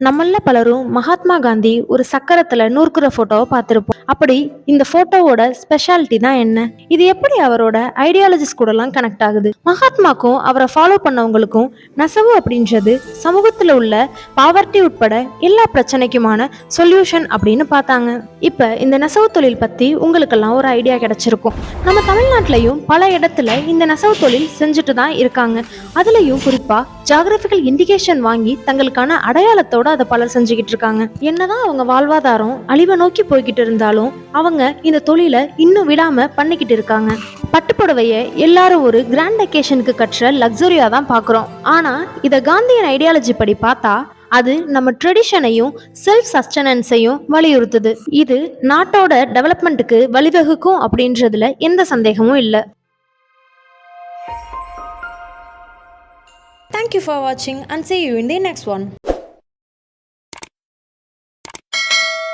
நம்மள பலரும் மகாத்மா காந்தி ஒரு சக்கரத்துல நூற்குற போட்டோவை பார்த்திருப்போம். அப்படி இந்த போட்டோவோட ஸ்பெஷாலிட்டி தான் என்ன? இது எப்படி அவரோட ஐடியாலஜிஸ் கூட எல்லாம் கனெக்ட் ஆகுது? மகாத்மாக்கும் அவரை ஃபாலோ பண்ணவங்களுக்கும் நெசவு அப்படின்றது சமூகத்துல உள்ள பாவர்ட்டி உட்பட எல்லா பிரச்சனைக்குமான சொல்யூஷன் அப்படின்னு பார்த்தாங்க. இப்ப இந்த நெசவு தொழில் பத்தி உங்களுக்கெல்லாம் ஒரு ஐடியா கிடைச்சிருக்கும். நம்ம தமிழ்நாட்டிலையும் பல இடத்துல இந்த நெசவு தொழில் செஞ்சுட்டு தான் இருக்காங்க. அதுலயும் குறிப்பா ஜியாகிரபிக்கல் இண்டிகேஷன் வாங்கி தங்களுக்கான அடையாளத்தோட அதை பலர் செஞ்சுக்கிட்டு இருக்காங்க. என்னதான் அவங்க வாழ்வாதாரம் அழிவை நோக்கி போய்கிட்டு இருந்தாலும் அவங்க இந்த தொழிலை இன்னும் விடாம பண்ணிக்கிட்டு இருக்காங்க. பட்டுப்புடவைய எல்லாரும் ஒரு கிராண்ட் அக்கேஷனுக்கு கற்ற லக்ஸரியா தான் பாக்குறோம். ஆனா இத காந்தியன் ஐடியாலஜி படி பார்த்தா அது நம்ம ட்ரெடிஷனையும் செல்ஃப் சஸ்டனன்ஸையும் வலியுறுத்துது. இது நாட்டோட டெவலப்மெண்ட்டுக்கு வழிவகுக்கும் அப்படின்றதுல எந்த சந்தேகமும் இல்லை. Thank you for watching and see you in the next one.